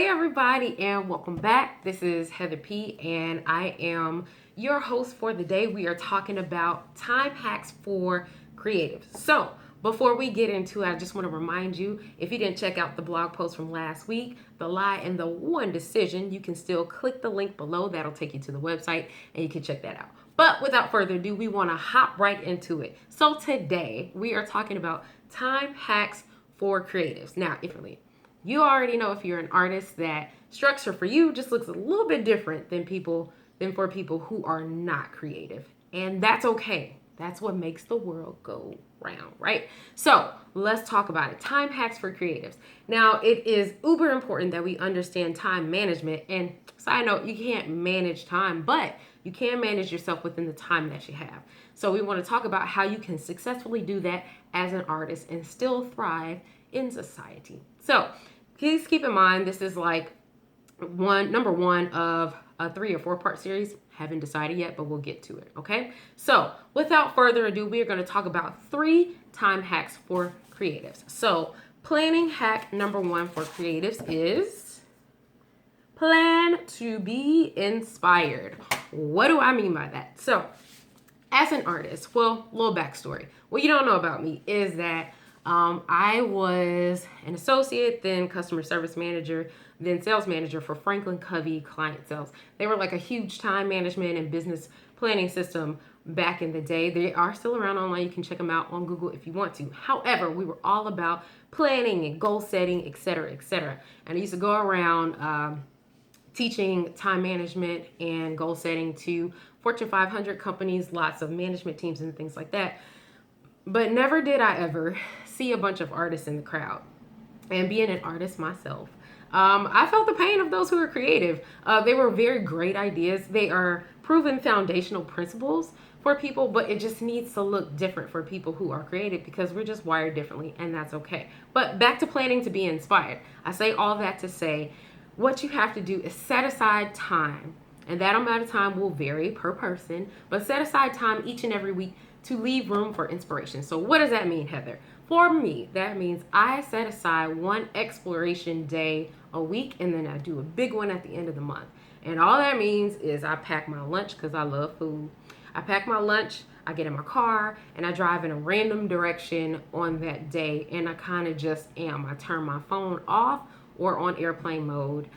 Hey everybody, and welcome back. This is Heather P, and I am your host for the day. We are talking about time hacks for creatives. So before we get into it, I just want to remind you, if you didn't check out the blog post from last week, The Lie and the One Decision, you can still click the link below. That'll take you to the website and you can check that out. But without further ado, we want to hop right into it. So today we are talking about time hacks for creatives. Now, you already know, if you're an artist, that structure for you just looks a little bit different than for people who are not creative. And that's okay. That's what makes the world go round, right? So let's talk about it. Time hacks for creatives. Now, it is uber important that we understand time management. And side note, you can't manage time, but you can manage yourself within the time that you have. So we want to talk about how you can successfully do that as an artist and still thrive in society. So please keep in mind, this is like number one of a 3 or 4 part series. Haven't decided yet, but we'll get to it. Okay. So without further ado, we are going to talk about 3 time hacks for creatives. So planning hack number 1 for creatives is plan to be inspired. What do I mean by that? So as an artist, well, little backstory. What you don't know about me is that I was an associate, then customer service manager, then sales manager for Franklin Covey Client Sales. They were like a huge time management and business planning system back in the day. They are still around online. You can check them out on Google if you want to. However, we were all about planning and goal setting, et cetera, et cetera. And I used to go around teaching time management and goal setting to Fortune 500 companies, lots of management teams and things like that. But never did I ever see a bunch of artists in the crowd. And being an artist myself, I felt the pain of those who are creative. They were very great ideas. They are proven foundational principles for people, but it just needs to look different for people who are creative because we're just wired differently, and that's okay. But back to planning to be inspired. I say all that to say, what you have to do is set aside time, and that amount of time will vary per person, but set aside time each and every week to leave room for inspiration. So what does that mean, Heather? For me, that means I set aside one exploration day a week, and then I do a big one at the end of the month. And all that means is I pack my lunch because I love food. I pack my lunch, I get in my car, and I drive in a random direction on that day, and I kind of just am. I turn my phone off or on airplane mode.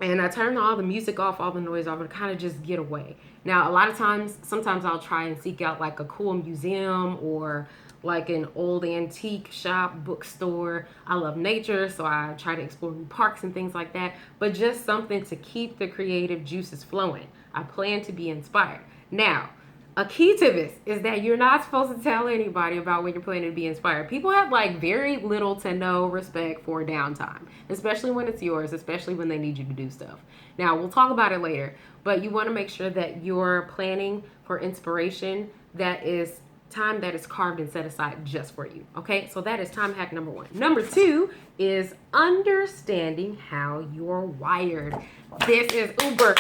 And I turn all the music off, all the noise off, and kind of just get away. Now, a lot of times, sometimes I'll try and seek out like a cool museum or like an old antique shop, bookstore. I love nature, so I try to explore new parks and things like that, but just something to keep the creative juices flowing. I plan to be inspired. Now, a key to this is that you're not supposed to tell anybody about when you're planning to be inspired. People have like very little to no respect for downtime, especially when it's yours, especially when they need you to do stuff. Now, we'll talk about it later, but you want to make sure that you're planning for inspiration that is time that is carved and set aside just for you. Okay, so that is time hack number 1. Number 2 is understanding how you're wired. This is uber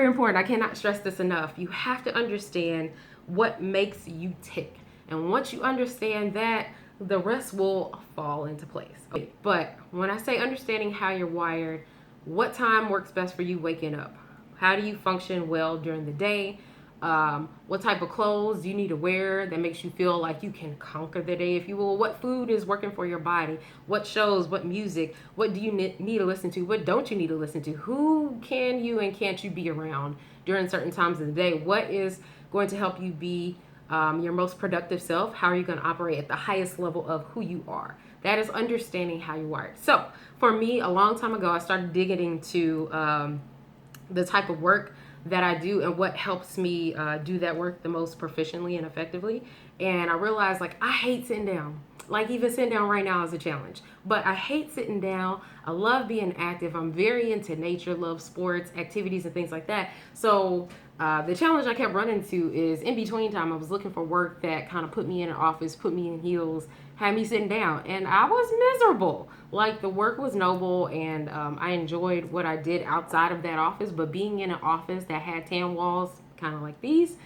important. I cannot stress this enough. You have to understand what makes you tick. And once you understand that, the rest will fall into place. Okay. But when I say understanding how you're wired, what time works best for you waking up? How do you function well during the day? What type of clothes you need to wear that makes you feel like you can conquer the day, if you will. What food is working for your body? What shows, what music, what do you need to listen to? What don't you need to listen to? Who can you and can't you be around during certain times of the day? What is going to help you be your most productive self? How are you going to operate at the highest level of who you are? That is understanding how you're wired. So for me, a long time ago, I started digging into the type of work that I do and what helps me do that work the most proficiently and effectively. And I realized, like, I hate sitting down. Like, even sitting down right now is a challenge. But I hate sitting down. I love being active. I'm very into nature, love sports, activities, and things like that. So the challenge I kept running into is in between time, I was looking for work that kind of put me in an office, put me in heels, had me sitting down. And I was miserable. Like, the work was noble, and I enjoyed what I did outside of that office. But being in an office that had tan walls, kind of like these,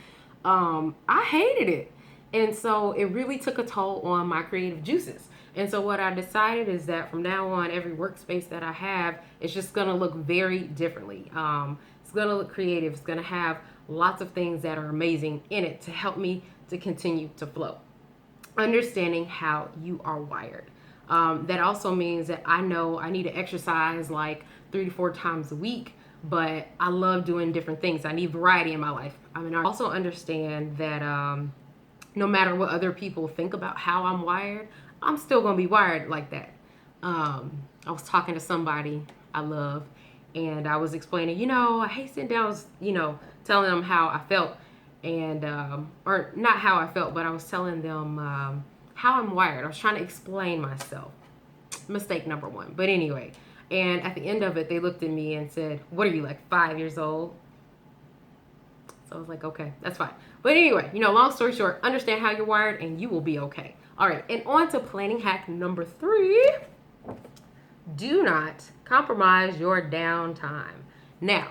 I hated it. And so it really took a toll on my creative juices. And so what I decided is that from now on, every workspace that I have is just going to look very differently. It's going to look creative. It's going to have lots of things that are amazing in it to help me to continue to flow. Understanding how you are wired. That also means that I know I need to exercise like 3 to 4 times a week, but I love doing different things. I need variety in my life. I mean, I also understand that no matter what other people think about how I'm wired, I'm still going to be wired like that. I was talking to somebody I love, and I was explaining, I hate sitting down, telling them how I felt, and or not how I felt, but I was telling them how I'm wired. I was trying to explain myself. Mistake number one. But anyway, and at the end of it, they looked at me and said, "What are you, like 5 years old?" So I was like, okay, that's fine. But anyway, long story short, understand how you're wired and you will be okay. All right, and on to planning hack number 3. Do not compromise your downtime. Now,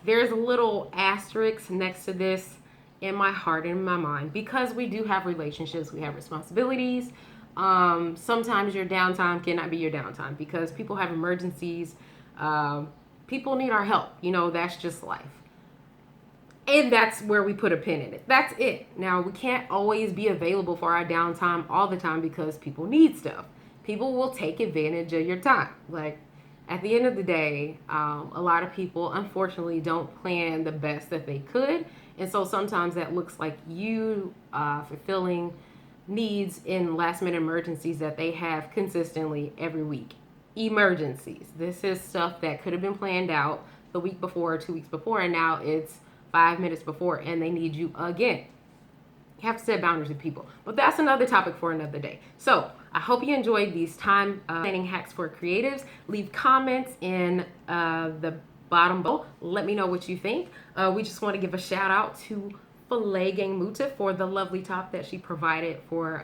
there's a little asterisk next to this in my heart and in my mind because we do have relationships, we have responsibilities. Sometimes your downtime cannot be your downtime because people have emergencies. People need our help. That's just life. And that's where we put a pin in it. That's it. Now, we can't always be available for our downtime all the time because people need stuff. People will take advantage of your time. Like, at the end of the day, a lot of people, unfortunately, don't plan the best that they could. And so sometimes that looks like you fulfilling needs in last-minute emergencies that they have consistently every week. Emergencies. This is stuff that could have been planned out the week before or 2 weeks before, and now it's 5 minutes before and they need you again. You have to set boundaries with people, but that's another topic for another day. So I hope you enjoyed these time planning hacks for creatives. Leave comments in the bottom below. Let me know what you think. We just want to give a shout out to Filet Gang Muta for the lovely top that she provided for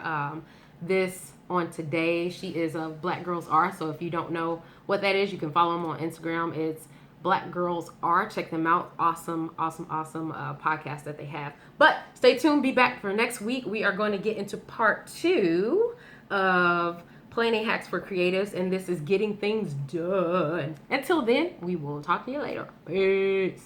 this on today. She is of Black Girls Are. So if you don't know what that is, you can follow them on Instagram. It's Black Girls Are. Check them out. Awesome podcast that they have. But stay tuned. Be back for next week. We are going to get into part 2 of planning hacks for creatives, and this is getting things done. Until then, we will talk to you later. Peace.